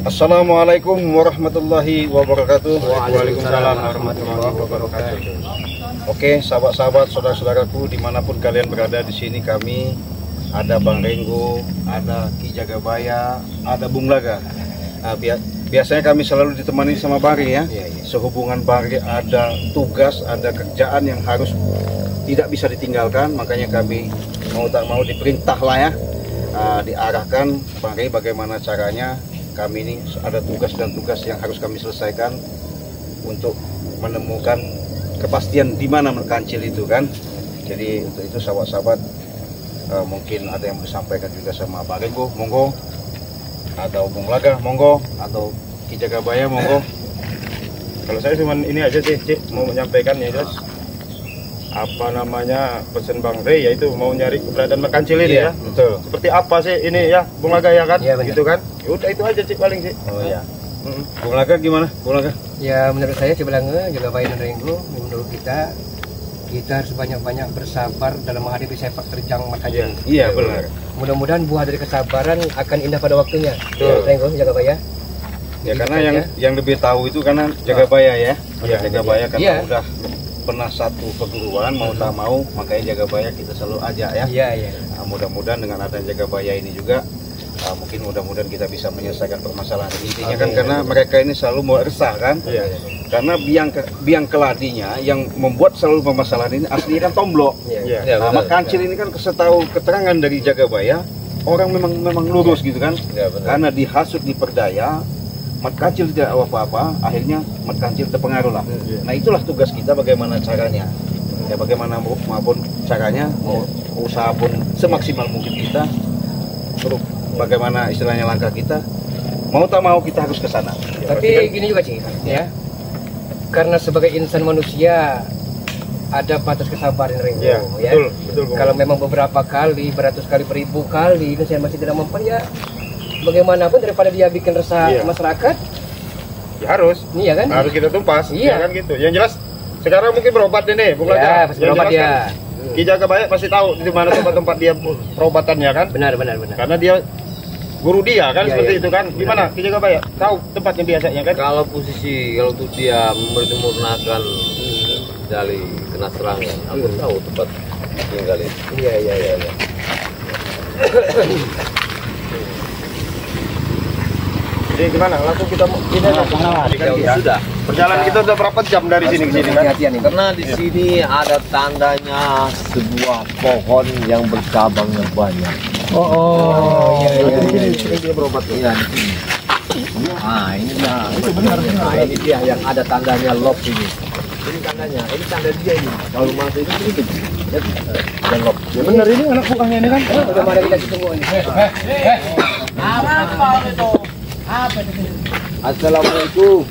Assalamualaikum warahmatullahi wabarakatuh. Waalaikumsalam warahmatullahi wabarakatuh. Oke, sahabat-sahabat, saudara-saudaraku dimanapun kalian berada, di sini kami ada Bang Renggo, ada Ki Jagabaya, ada Bung Laga. Nah, biasanya kami selalu ditemani sama Bari ya. Sehubungan Bari ada tugas, ada kerjaan yang harus tidak bisa ditinggalkan, makanya kami mau tak mau diperintah lah ya, diarahkan Bari bagaimana caranya. Kami ini ada tugas dan tugas yang harus kami selesaikan untuk menemukan kepastian di mana Merkancil itu kan. Jadi untuk itu sahabat-sahabat, mungkin ada yang disampaikan juga sama Pak Renggo, monggo, atau Bung Laga, monggo, atau Ki Jagabaya, monggo. Kalau saya cuma ini aja sih, Cik, mau menyampaikan ya jelas apa namanya pesan Bang Rey, yaitu mau nyari keberadaan Merkancil ini ya. Betul. Seperti apa sih ini ya, Bung Laga ya kan? Iya, gitu kan? Ya udah itu aja Cik paling sih. Oh ya. Bung Laga gimana? Bung Laga? Ya menurut saya sebenarnya Jagabaya dan Renggo, menurut kita harus banyak-banyak bersabar dalam menghadapi sepak terjang Merkancil. Iya benar. Mudah-mudahan buah dari kesabaran akan indah pada waktunya. Betul. Renggo, Jagabaya. Ya karena yang lebih tahu itu karena Jagabaya ya. Iya, Jagabaya karena iya. udah pernah satu perguruan, mau tak mau makanya Jagabaya kita selalu ajak ya. Iya. Nah, mudah-mudahan dengan adanya Jagabaya ini juga mungkin mudah-mudahan kita bisa menyelesaikan permasalahan intinya kan, karena mereka ini selalu mau resah kan. Karena biang keladinya yang membuat selalu permasalahan ini aslinya kan Tomblok. Nah, Merkancil ini kan setahu keterangan dari Jagabaya, orang memang lurus gitu kan. Karena dihasut, diperdaya, Merkancil tidak apa-apa, akhirnya Merkancil terpengaruh lah. Nah itulah tugas kita, bagaimana caranya, ya bagaimana maupun caranya, mau usaha pun semaksimal mungkin kita, terus bagaimana istilahnya langkah kita, mau tak mau kita harus ke sana. Tapi gini juga Cik, ya, karena sebagai insan manusia ada batas kesabaran Renggo, ya. Betul. Kalau memang beberapa kali, beratus kali, beribu kali ini saya masih tidak mempan, ya bagaimanapun daripada dia bikin resah masyarakat, Ya harus. iya kan? Harus kita tumpas. Iya. Ya kan gitu. Yang jelas sekarang mungkin berobat ini, Bung Laga. Ya, pasti berobat jelas ya. Kan, Ki Jagabaya pasti tahu di mana tempat-tempat dia perobatannya kan? Benar. Karena dia guru dia kan, seperti Iya. itu kan. Gimana Ki Jagabaya? Tahu tempatnya biasanya kan? Kalau tuh dia menyempurnakan dari kena serangan, aku tahu tempat tinggal itu. Iya. Jadi gimana? Langsung kita ini aja. Sudah. Perjalanan kita udah berapa jam dari sini ke sini kan? Hati-hatian ini. Karena di sini ada tandanya sebuah pohon yang bercabangnya banyak. Iya. Ini dia berobat. Iya di sini. Ah ini dia. Itu benar. Nah, ini dia yang ada tandanya lock ini. Ini tandanya. Ini tanda dia ini. Kalau masuk ini dan lock. Ya benar, ini anak buahnya ini kan. Udah mari kita ketemu ini. Assalamualaikum.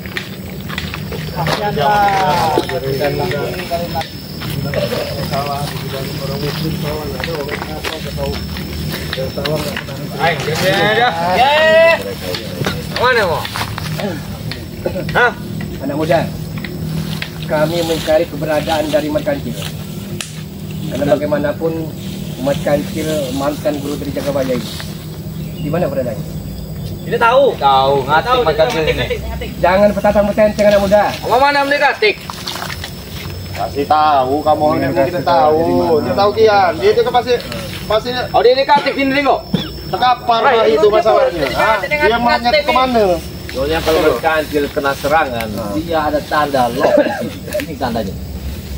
Mana mau? Anak muda, kami mencari keberadaan dari Merkancil. Karena bagaimanapun Merkancil mantan guru dari Jagabaya ini. Di mana beradanya? Ini tahu ngatik Merkancil ini. Jangan petatang metenteng anak muda. Mau mana ngatik? Kasih tahu, kamu ini kita tahu. Dia tahu Kian. Dia itu kan pasti Oh dia ini ngatik ini kok. terkapar lah itu masalahnya. Dia mau nyari kemana? Soalnya kalau Merkancil kena serangan, dia ada tanda lock di sini. Ini tandanya.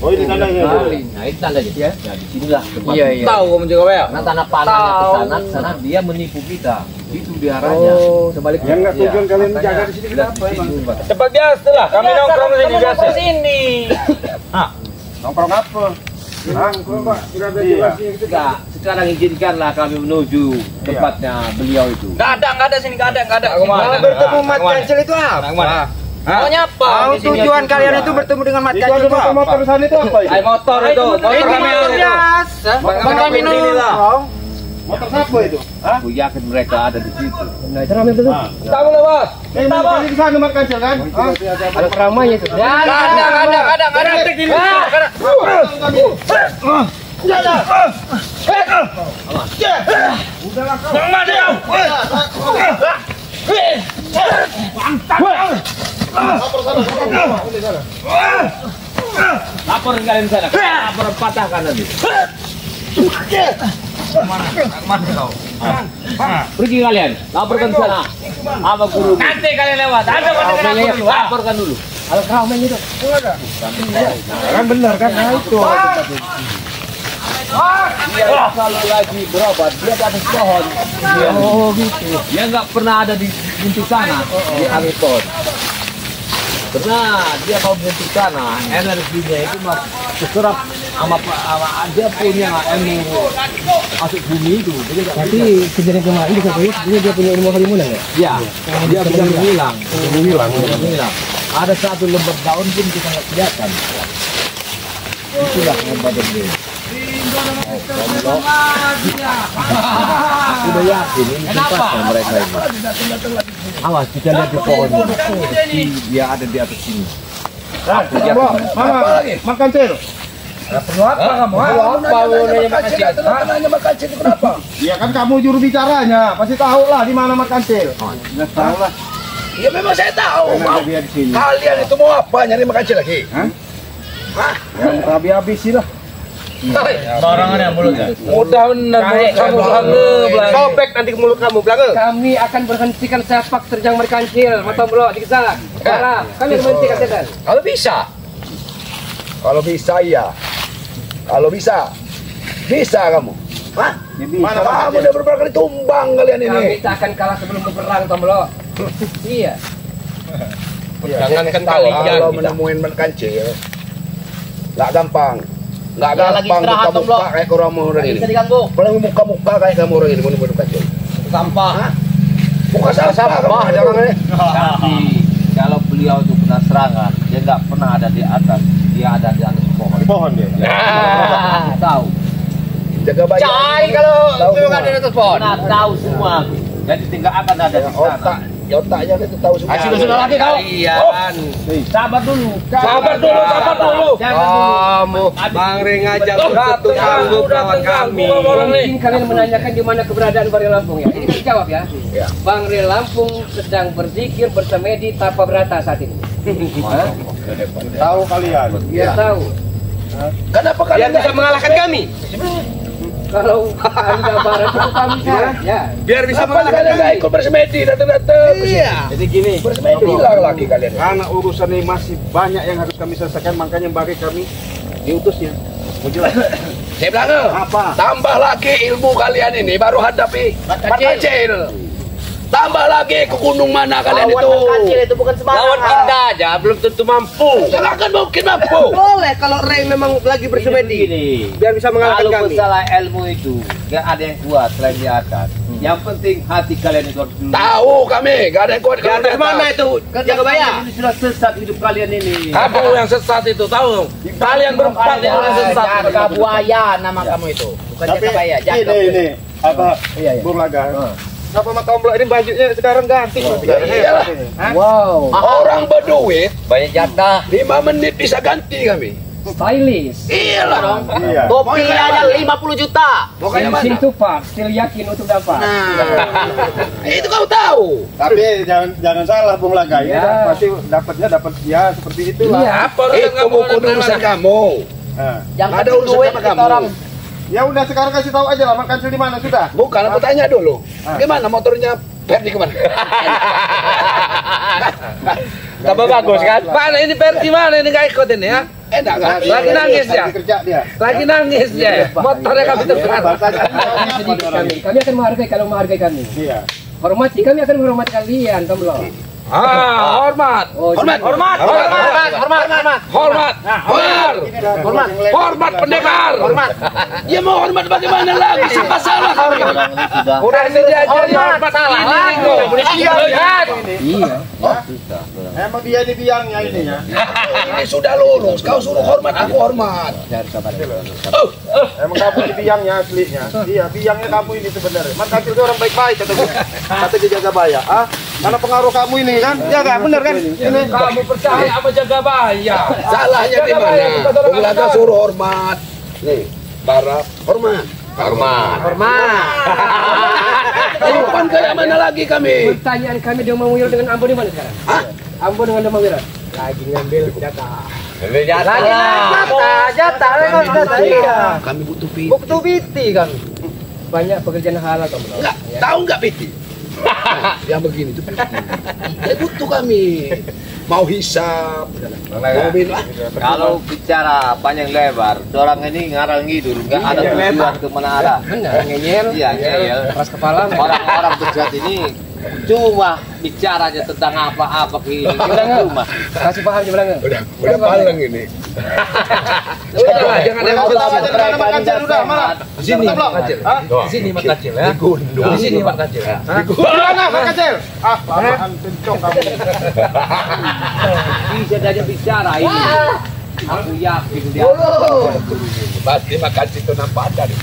Oh ini tandanya. Nah ini tandanya. Ya. Nah di sinilah tempat. Iya. Tahu kamu juga ya. Karena tanah panahnya ke sana dia menipu kita. Itu diarahnya. Oh, sebaliknya. Yang nggak tujuan kalian menjaga di sini kenapa emang? Cepat biasa lah, kami nongkrong di sini biasa. Sini. Nongkrong apa? Nongkrong Pak, sudah ada jelasnya gitu. Enggak, sekarang izinkanlah kami menuju tempatnya beliau itu. Enggak ada sini, enggak ada. Kemana? Bertemu Merkancil itu apa? Maunya apa? Tujuan kalian itu bertemu dengan Merkancil itu apa? Motor sana itu apa itu? Motor itu, Motor biasa. Motor kami nongkrong. Motor siapa itu? Hah? Aku yakin mereka ada di situ. Nah, itu ramai betul. Tahu lah bos. Ini di sana Merkancil kan? Ada keramaian itu. Enggak ada. Laporin kalian sana. Laporan patahkan nanti. Mana kau? Pergi kalian. Laporkan sana. Apa guru? Nanti kalian lewat. Ada pendengar dulu. Laporkan dulu. Kalau kau main itu. Kan benar kan? Nah, itu. Dia kalau lagi berobat dia di atas pohon. Oh gitu. Dia nggak pernah ada di buntut sana di angin pohon. Karena dia kalau buntut sana energinya itu terserap sama dia punya ilmu masuk bumi itu. Tapi kejadian kemarin di Korea dia punya ilmu halimunan ya? Iya. Dia bisa menghilang. Menghilang. Ada satu lembar daun pun kita nggak kelihatan. Itulah hebatnya dia. Sudah yakin ini tempatnya mereka ini. Awas kita lihat di pohon ini. Dia ada di atas sini. Makan cil. Apa kamu? Nanya makan cil itu kenapa? Ya kan kamu juru bicaranya, pasti tahu lah di mana makan cil. Nggak tahu lah. Ya memang saya tahu. Karena dia di sini. Kalian itu mau apa? Nyari makan cil lagi? Hah? Yang habis-habisin lah. Barangan yang mulutnya. Mudah benar mulut kamu belanga. Sobek nanti ke mulut kamu belanga. Kami akan berhentikan sepak terjang merkancil. Mata belok dikesak. Salah. Kami berhentikan setan. Kalau bisa. Kalau bisa iya. Kalau bisa. Bisa kamu. Hah? Mana Kamu udah beberapa kali tumbang kalian ini. Kami tak akan kalah sebelum berperang, Tombolo. Iya. Jangankan Kalau kalian. menemuin merkancil, nggak gampang. Nggak Ya, lagi gampang istirahat, muka-muka Tomblo. kayak orang orang ini. Bisa diganggu. Apalagi muka-muka kayak kamu orang ini menemuin merkancil. Sampah. Muka sampah jangan ini. Tapi kalau beliau itu kena serangan, dia nggak pernah ada di atas. Dia ada di atas pohon. Di pohon dia. Nah, tahu. Jaga bayi. Cai kalau itu nggak ada di atas pohon. Nah, tahu semua. Jadi tinggal akan ada di Otak, sana. ya otaknya itu tahu semua. Sudah lagi kau. Kalian. Sabar dulu. Sabar dulu. Kamu Bang Re ngajak satu ganggu kawan kami. Mungkin kalian menanyakan di mana keberadaan Bang Re Lampung ya. Ini kan jawab ya. Ya. Bang Re Lampung sedang berzikir bersemedi tanpa berata saat ini. Hah? Tahu kalian. Dia tahu. Kenapa kalian bisa mengalahkan kami? Kalau Anda barat itu kami ya. Biar bisa Kenapa mengalahkan kalian nggak kami. ikut bersemedi datang-datang? Iya. Jadi gini, Bersemedi hilang lagi kalian. karena urusan ini masih banyak yang harus kami selesaikan, makanya bagi kami diutusnya. Mau jelas? Saya bilang Apa? tambah lagi ilmu kalian ini baru hadapi Kecil. Tambah lagi ke gunung mana kalian itu? itu bukan Lawan kita aja belum tentu mampu. Silahkan mungkin mampu. Boleh kalau Ray memang lagi bersemedi. Gini. Biar bisa mengalahkan Kalau kami. masalah ilmu itu, nggak ada yang kuat selain di atas. Yang penting hati kalian itu harus dulu. Tahu kami, gak ada yang kuat Di kalau atas mana itu? Jaga Baya. Ini sudah sesat hidup kalian ini. Kamu yang sesat itu tahu? Kalian berempat yang sesat. Jaga buaya nama kamu itu. Bukan Tapi jaga baya, jaga. ini apa? Bung Laga. Kenapa Mak Tomblo ini bajunya sekarang ganti? Iyalah. Wow. Orang berduit Banyak jatah. 5 menit bisa ganti kami. Stylish. Iyalah dong. Iya. Topi aja 50 juta. Mau kayak mana? Sing tupak, still yakin untuk dapat. Itu kau tahu. Tapi jangan salah Bung Laga. Ini Ya. pasti dapat ya seperti itulah. Iya. Apa Itu bukan urusan kamu. Nah. Yang Ada penting urusan duit sama kita kamu. orang. Ya udah sekarang kasih tahu aja lah makan di mana sudah. Bukan, aku tanya dulu. Gimana motornya Ferdi kemana? Tambah bagus kan? Mana ini Perti mana ini nggak ikut ini ya? Enak kan? Lagi nangis ya? Lagi kerja dia. Lagi nangis ya? Motornya kami terbang. Kami akan menghargai kalau menghargai kami. Iya. Hormati kami akan menghormati kalian, Tomblo. Ah, hormat. Oh, Hormat. Hormat. Hormat pendekar. Hormat. Ya mau hormat bagaimana lagi? Siapa salah kami? Sudah. Udah ini dia hormat salah lagi. iya. Emang dia di biangnya ini ya. Ini sudah lulus. Kau suruh hormat, aku hormat. Emang kamu di biangnya aslinya. Iya, biangnya kamu ini sebenarnya. Mas Kacil itu orang baik-baik kata gue. Kata dia jaga baya. Ah, karena pengaruh kamu ini kan. Ya kan, bener kan? Ini Kamu percaya apa jaga baya? Salahnya di mana? Bung Laga suruh hormat. Nih, Barat hormat. Bukan kayak mana lagi kami? Pertanyaan kami Demawiro dengan Ambon di mana sekarang? Hah? Ambon dengan Demawiro. Lagi ngambil jatah. Jatah memang jatah. Iya. Kami butuh piti. Butuh biti kan. Banyak pekerjaan halal kamu. Enggak, tahu nggak piti? Yang begini tuh piti. Butuh kami. Mau hisap, mau minum. Kalau bicara panjang lebar, orang ini ngarang ngidur, nggak ada tujuan kemana arah. Benar, ngeyel. Iya, ngeyel. Keras kepala. Orang-orang pejabat ini cuma bicaranya tentang apa-apa ini. Cuma. Kasih paham aja bilang. Udah paling ini. Udah, jangan emosi. Di sini Mak Kacil. Di sini Mak Kacil ya. Di sini Mak Kacil ya. Mana Mak Kacil? Apaan pencong kamu? Bisa saja bicara ini. Aku yakin dia. Pasti Mak Kacil itu nampak ada nih.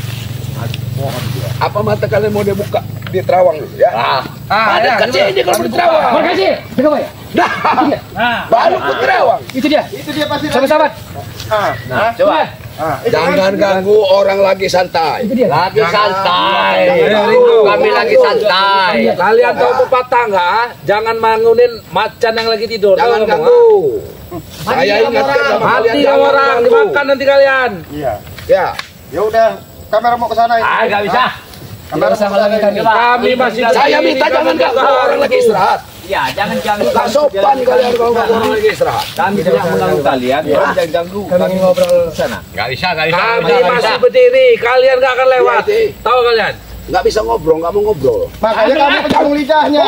Apa mata kalian mau dibuka di terawang ya? Ada kecil ini kalau di terawang. Makasih. Coba ya. Baru ke terawang. Itu dia. Itu dia pasti. Sahabat-sahabat. Nah, coba. Jangan ganggu orang lagi santai. Itu dia. Lagi santai. Kami lagi santai. Kalian tahu pepatah nggak? Jangan bangunin macan yang lagi tidur. Jangan ganggu. Saya ingatkan sama Mati kalian. orang, dimakan nanti kalian. Iya. Ya. Ya udah, kamera mau ke sana ini. Ah, nggak bisa. Kamera sama lagi kami. Kami masih Saya minta jangan ganggu orang lagi istirahat. Ya, jangan ganggu. Tak sopan kalian kalau ganggu orang lagi istirahat. Kami tidak mengganggu kalian. Jangan ganggu. Kami ingin ngobrol sana. Nggak bisa. Kami masih berdiri, kalian nggak akan lewat. Iya, Tahu kalian? Nggak bisa ngobrol, nggak mau ngobrol. Makanya kamu pegang lidahnya.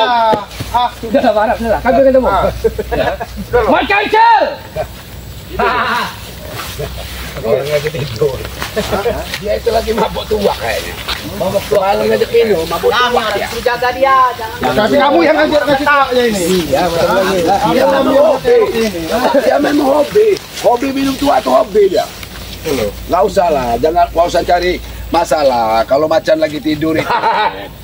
Sudah lah, Barab. Sudah lah. Kami ketemu. Mat Kancil! Orang lagi tidur. Dia itu lagi mabuk tua kayaknya. Mabuk tua kalau ngajak minum, mabuk tua ya. Jaga dia. Tapi kamu yang ngasih tahunya ini. Iya, betul. Dia memang hobi. Dia memang hobi. Hobi minum tua itu hobi dia. Nggak usah lah, nggak usah cari masalah. Kalau macan lagi tidur itu,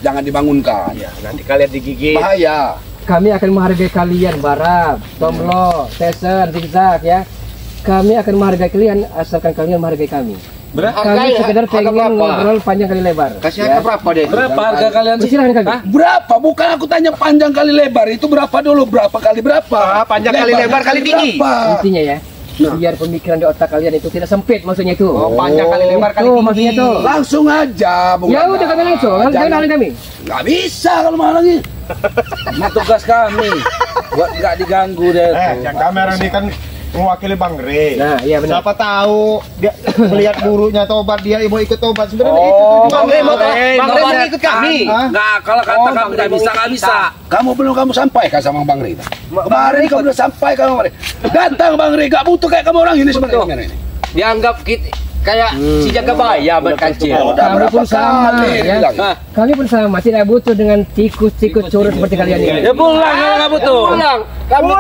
jangan dibangunkan. Nanti kalian digigit. Bahaya. Kami akan menghargai kalian, Barab, Tomlo, Tesen, Zigzag ya. Kami akan menghargai kalian asalkan kalian menghargai kami. Kami sekedar pengen ngobrol panjang kali lebar. Kasih ya. harga berapa deh? Berapa harga kalian? Silahkan kami. Berapa? Bukan aku tanya panjang kali lebar, itu berapa dulu? Berapa kali berapa? Panjang kali lebar kali tinggi. Berapa? Intinya ya, biar pemikiran di otak kalian itu tidak sempit maksudnya itu. Oh, panjang kali lebar kali Tuh, tinggi. maksudnya tuh. Langsung aja. Ya udah kami langsung, jangan halang kami. Nggak bisa kalau malangin. Ini tugas kami. Buat nggak diganggu deh. Yang kamera ini kan mewakili Bang Re. Nah, iya benar. Siapa tahu dia melihat gurunya tobat, dia mau ikut tobat. Sebenarnya itu Bang Re mau ikut kami. Nggak, kalau kata kami nggak bisa, nggak bisa. Kamu sampaikan sama Bang Ri. Kemarin kamu udah sampaikan sama Bang Ri. Datang Bang Ri, gak butuh kayak kamu orang ini sebenarnya kamera ini. Dianggap kita kayak si jaga baya berkancil. Udah Kami berapa pun sama, kali ya. bilang. Kami pun sama, tidak butuh dengan tikus-tikus curut seperti kalian ini. Ya pulang kalau nggak butuh. Kami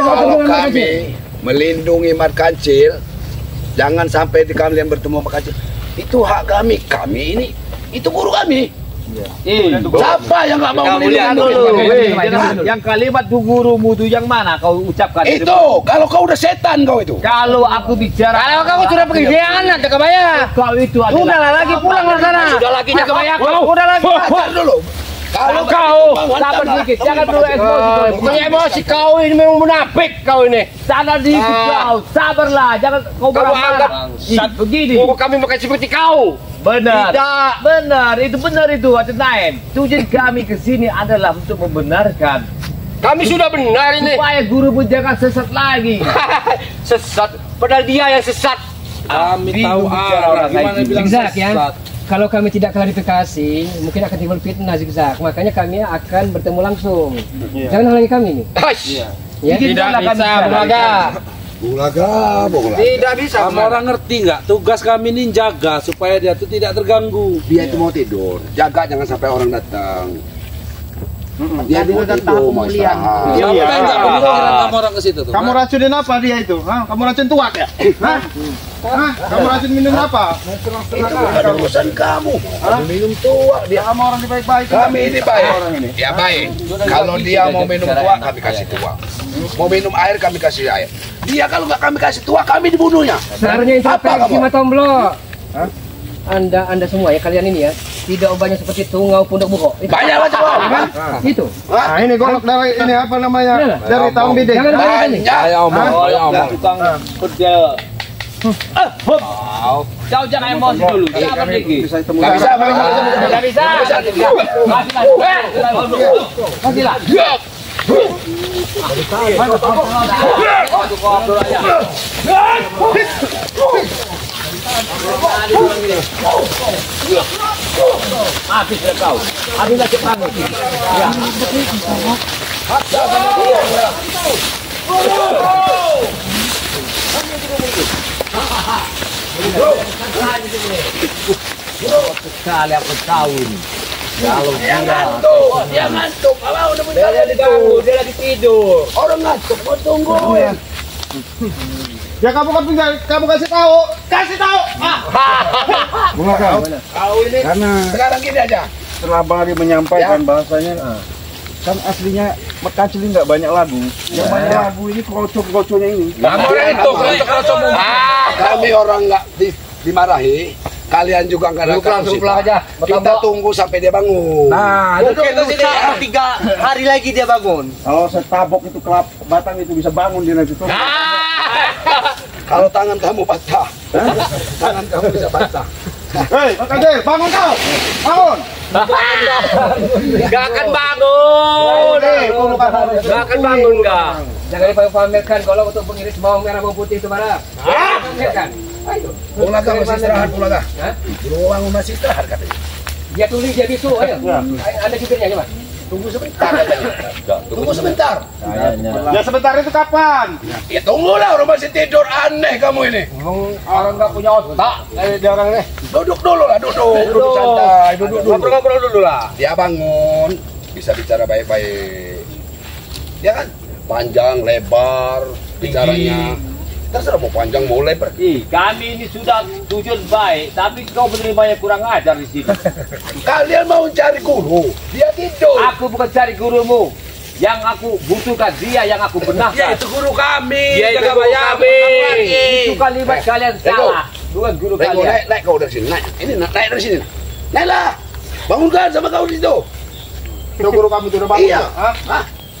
Kalau kami melindungi Mat Kancil, jangan sampai di kalian bertemu Mat Kancil. Itu hak kami. Kami ini itu guru kami. Siapa yang nggak mau melindungi? Yang kalimat tuh gurumu tuh yang mana kau ucapkan? Itu kalau kau udah setan kau itu. Kalau aku bicara. Kalau kamu sudah pergi jangan jaga baya. Kau itu adalah. Udahlah lagi pulang ke sana. Sudah lagi jaga baya. Udah lagi. Sabar dulu. Kalau Kau sabar sedikit, jangan perlu emosi. Punya emosi kau ini memang munafik kau ini. Sabar sedikit kau, sabarlah, jangan kau Kamu anggap begini. Oh, kami makan seperti kau. Benar. Tidak. Benar itu Atenain. Tujuan kami ke sini adalah untuk membenarkan Kami sudah benar ini. supaya gurumu jangan sesat lagi. Sesat. Padahal dia yang sesat. Kami tahu bicara orang gimana kayak bilang Zigzag ya. sesat. Kalau kami tidak klarifikasi, mungkin akan timbul fitnah Zigzag. Makanya kami akan bertemu langsung. Jangan halangi kami nih. Ya. Tidak bisa, Bulaga. Tidak bisa. Kamu orang ngerti nggak? Tugas kami ini jaga supaya dia tuh tidak terganggu. Dia itu mau tidur. Jaga jangan sampai orang datang. Dia mau tidur, mau istirahat. Sampai nggak pemikiran kamu orang ke situ tuh? Kamu racunin apa dia itu? Hah? Kamu racun tuak ya? Hah? Hah? Kamu racun minum apa? Itu bukan urusan kamu. Kamu minum tua. Dia Kamu orang di baik-baik. kami ini baik. Dia baik. Kalau dia mau minum tua, kami kasih tua. Mau minum air, kami kasih air. Dia kalau nggak kami kasih tua, kami dibunuhnya. Seharusnya Apa introspeksi kamu? Mas Tomblo. Anda semua ya, kalian ini ya, tidak banyak seperti tungau punduk buko. Banyak lah coba. Itu. Nah, ini golok dari ini apa namanya? Dari tahun bideng. Jangan lari sini. Saya omong. Tukang kerja. Kau jangan emosi dulu. Siapa lagi? Nggak bisa. Nggak bisa. Kasihlah. Habis kau. Habis lagi bangun. Ya. Sekali aku tahu ini. Kalau dia ngantuk. Kalau udah dia diganggu, dia lagi tidur. Orang ngantuk, mau tunggu. Ya kamu kasih tahu. Kau ini sekarang gini aja. Setelah Bang Ari menyampaikan bahasanya, kan aslinya Merkancil ini nggak banyak lagu. Yang banyak lagu ini kroco-kroconya ini. Kami orang nggak dimarahi. Kalian juga nggak ada pulang aja. Kita tunggu sampai dia bangun. Nah, mungkin sini 3 hari lagi dia bangun. Kalau saya tabok itu kelap batang itu bisa bangun dia nanti. Kalau tangan kamu patah, tangan kamu bisa patah. Hei, Merkancil, bangun kau! Bangun! Gak akan bangun. Gak akan bangun gak. Jangan dipamerkan kalau untuk pengiris bawang merah bawang putih itu mana? Pamerkan. Ayo. Pulaga masih istirahat, Pulaga. Dulu bangun masih istirahat katanya. Dia tulis dia bisu. Ayo. Anda jubirnya coba. Tunggu sebentar katanya. Tunggu sebentar. Ya sebentar itu kapan? Ya tunggulah, orang masih tidur. Aneh kamu ini. Orang nggak punya otak. Dia orang ini. Duduk dulu lah, duduk santai, duduk dulu. Ngobrol dulu lah. Dia bangun, bisa bicara baik-baik. Ya kan? Panjang, lebar, bicaranya. Terserah mau panjang, mau lebar. Kami ini sudah tujuan baik, tapi kau menerimanya kurang ajar di sini. Kalian mau cari guru, dia tidur. Aku bukan cari gurumu. Yang aku butuhkan dia yang aku benarkan. Ya itu guru kami. Dia itu jaga guru bayar. kami. Itu kalimat kalian salah. Bukan guru Naik, kalian. naik kau dari sini, naik. Ini naik dari sini. Naiklah. Bangunkan sama kau di situ. Itu guru kamu sudah bangun. Iya.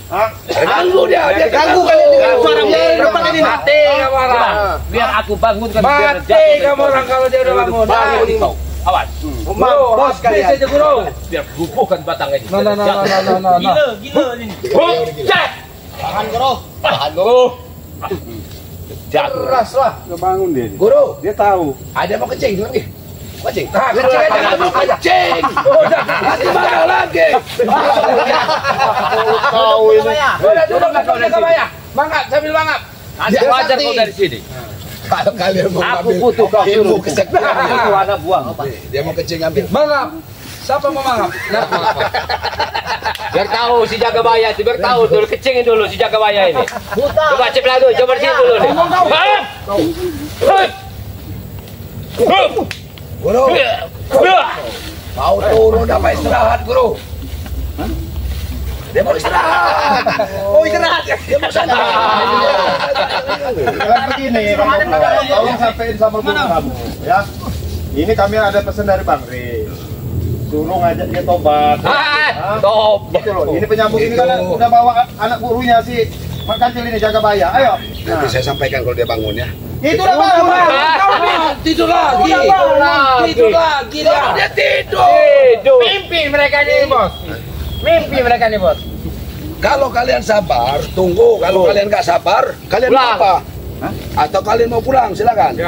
Hah? Ganggu dia Ganggu ganggu. kalian dengan suara depan ini. Mati kamu orang. Biar aku bangunkan. Mati kamu orang kalau dia udah bangun. Bangun kau. Awas. Bos kalian. Saja guru. Biar rubuhkan batang ini. Gila ini. Cek. Tahan guru. Tahan guru. Jatuh. Keras lah. Udah bangun dia. Guru, Dia tahu. ada mau kencing lagi. Kencing. Kencing aja. Mau kencing. Nanti mana lagi? Tahu ini. Udah duduk kau dari sini. Mangap sambil mangap. Nanti Dia wajar sakti. kau dari sini. Kalau kalian mau Aku ambil butuh kau ilmu suruh. kesaktian. Aku anak buang. Dia mau kencing ambil. Mangap. Siapa mau mangap? Biar tahu si jaga baya itu, biar tahu dulu kecingin dulu si jaga baya ini. Coba cek lagi, coba bersih dulu nih. Guru, mau turun apa istirahat, Guru? Dia mau istirahat. Oh istirahat. Dia mau santai. Kalian begini, tolong sampein sama guru kamu, ya. Ini kami ada pesan dari Bang Ri. Suruh ngajak dia tobat. Top. Gitu loh. Ini penyambung ini kan udah bawa anak gurunya si Merkancil ini jaga baya. Ayo. Nanti saya sampaikan kalau dia bangun ya. Itu udah bangun. Tidur lagi. Tidur lagi dia. Dia tidur. Mimpi mereka ini bos. Mimpi mereka ini bos. Kalau kalian sabar, tunggu. Kalau kalian nggak sabar, kalian mau Pulang. apa? Atau kalian mau pulang? Silakan.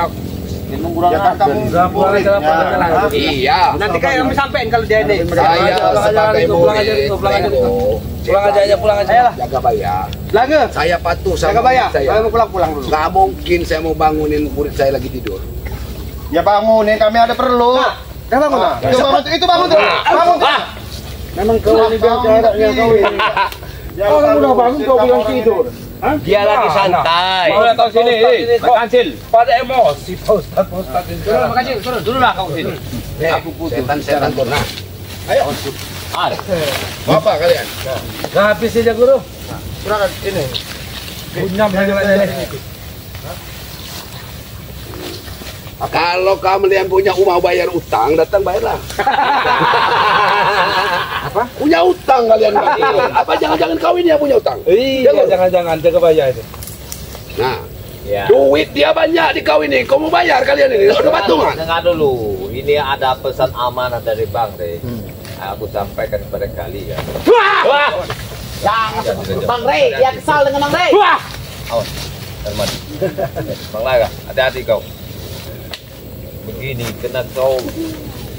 Ya kan kamu murid. Iya. Nanti kayak kami sampein kalau dia ini. Saya sebagai murid, Pulang aja pulang aja. jaga baya. Lagi. Saya patuh Jaga sama baya. murid saya. Saya mau pulang dulu. Nggak mungkin saya mau bangunin murid saya lagi tidur. Ya bangunin, kami ada perlu. Ya bangun. Itu bangun tuh. Bangun. Memang kau ini biar kau ini. Orang udah bangun kau bilang tidur. Dia lagi santai. Mau datang sini. Kancil. Pada emosi Pak Ustaz. Makasih, turun dulu lah kau sini. Aku setan turun. Nah, ayo. Bapak kalian. Nah, habis saja guru. Silakan ini. Punyam yang lain. Kalau kalian punya mau bayar utang, datang bayarlah. Apa? Punya utang kalian. Apa jangan-jangan kau ini yang punya utang? Iya, jangan-jangan Jagabaya itu. Nah, Ya. duit dia banyak di kau ini. Kau mau bayar kalian ini? Udah patungan. Dengar dulu, ini ada pesan amanah dari Bang Rey. Aku sampaikan kepada kalian. Wah. Bang Rey, dia kesal dengan Bang Rey. Awas, Herman. Bang Laga, hati-hati kau. Begini, kena kau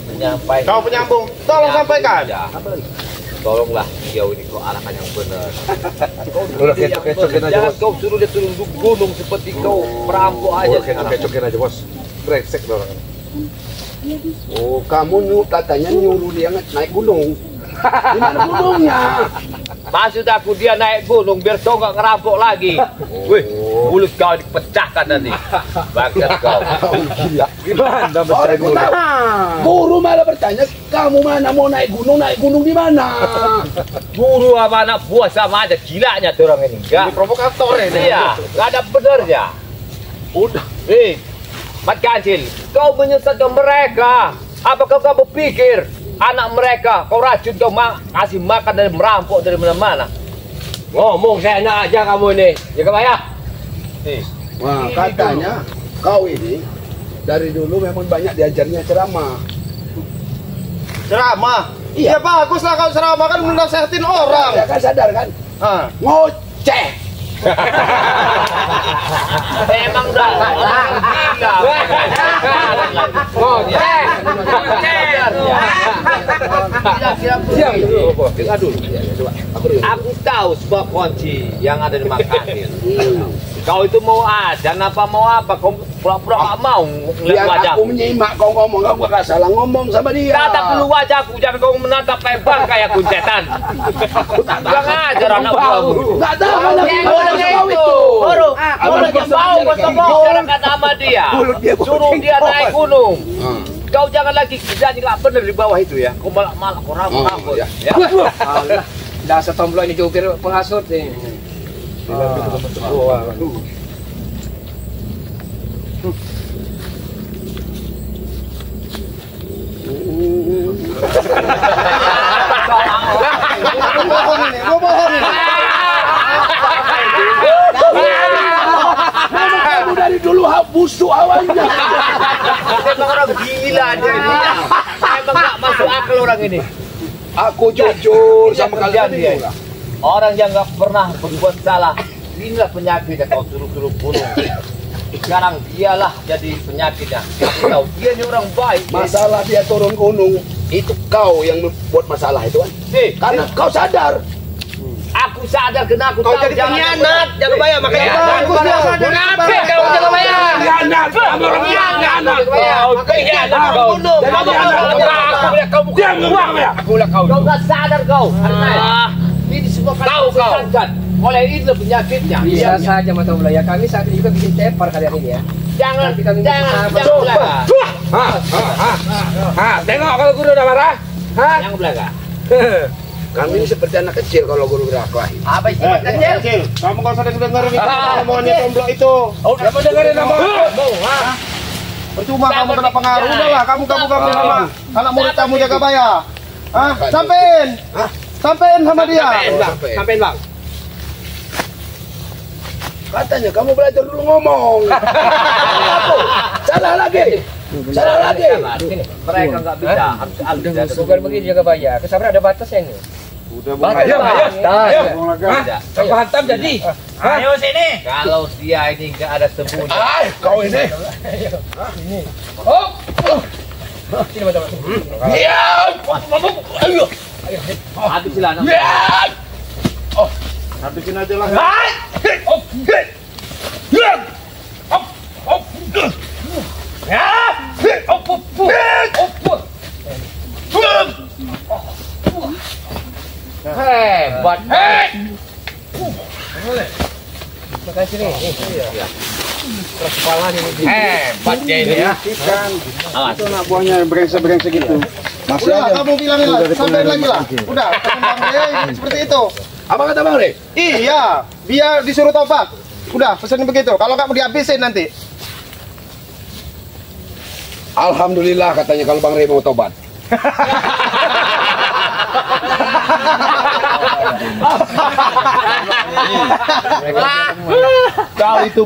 menyampaikan. Kau penyambung, tolong sampaikan. Ya. Tolonglah jauh ini kau arahkan yang benar. Udah kecokin aja, Jangan Bos. kau suruh dia turun gunung seperti kau perampok aja sekarang. Kecokin aja, Bos. Brengsek orang ini. Oh, kamu katanya nyuruh dia naik gunung. Di mana gunungnya? Maksud aku dia naik gunung biar kau nggak ngerampok lagi. Wih, mulut kau dipecahkan nanti. Bangsat kau. Gimana Orang guru? tahu. Guru malah bertanya, kamu mana mau naik gunung di mana? Guru sama anak buah sama aja gilanya tuh orang ini. Ini provokator ini. Iya, nggak ada benernya. Udah. Mat Kancil, kau menyesatkan mereka. Apakah kau berpikir anak mereka kau racun, kau kasih makan dari merampok dari mana-mana? Ngomong saya enak aja kamu ini. Jagabaya. Wah, katanya kau ini dari dulu memang banyak diajarnya ceramah. Ceramah. Iya. Iya, bagus lah kalau ceramah kan menasehatin orang. Ya kan sadar kan? Ah. Ngoceh. Memang udah gila. Dengar dulu. Ya, coba. Aku tahu sebuah kunci yang ada di Makassar. Kau itu mau ajan apa mau apa? Kau pura-pura nggak mau ngeliat Biar wajahku. aku menyimak kau ngomong, kau gak salah ngomong sama dia. Tatap dulu wajahku, jangan kau menatap lebar kayak kuncetan. Kurang ajar anak buahmu. Gak tahu kalau Kau itu. Kau lagi mau masyarakat sama dia. Suruh dia naik gunung. Kau jangan lagi kerja nggak bener di bawah itu ya. Kau malah kau rambut. ya. Ya. Allah, dasar tomblok ini jukir penghasut nih. Kamu dari dulu busuk awalnya. Emang orang gila dia ini. Emang nggak masuk akal orang ini. Aku jujur sama kalian dia. ini. Orang yang nggak pernah berbuat salah, inilah penyakitnya kau suruh-suruh gunung. Sekarang dialah jadi penyakitnya. Aku tahu dia ini orang baik. Masalah dia turun gunung, itu kau yang membuat masalah itu kan? Karena kau sadar. Aku sadar karena aku Kau tahu jadi pengkhianat, Jagabaya, makanya Ya, bagus dia sadar. Munafik kau Jagabaya. Pengkhianat, kamu orang pengkhianat. Kau gunung. Aku lihat kau. Kau nggak sadar kau. Ini semua kau oleh itu penyakitnya. Bisa saja mata bola ya, kami saat ini juga bikin tepar kalian ini ya. Jangan, Nanti kami jangan, bisa- jangan. Tengok kalau guru udah marah. Yang belakang. Kami ini seperti anak kecil kalau guru berkelahi. Apa sih kecil? Kamu kalau sudah dengerin itu omongannya tomblok itu. Udah mau dengerin nama aku? Percuma kamu kena pengaruh. Udahlah, kamu sama anak murid kamu Jagabaya. Sampein. Sampein sama dia. Sampein bang. Katanya kamu belajar dulu ngomong. Salah lagi. Salah lagi. Mereka nggak bisa. Harus Bukan begitu juga bayar. Kesabaran ada batasnya ini. Udah Ayo hantam jadi. Ayo sini. Kalau dia ini nggak ada sembunyi. Kau ini. Sini mata. Diam. Ayo. Habislah anak. Diam. Habisin aja lah. Hebat. Makasih nih. Keras kepala nih. Hebat dia ini ya. Itu anak buahnya yang brengsek-brengsek gitu. Masih Udah, aja. kamu bilangin lah, sampein lagi lah. Udah, Bang Rey seperti itu. Apa kata Bang Rey? Iya, dia disuruh tobat. Udah, pesan begitu. Kalau nggak mau dihabisin nanti. Alhamdulillah katanya kalau Bang Rey mau tobat. Kau itu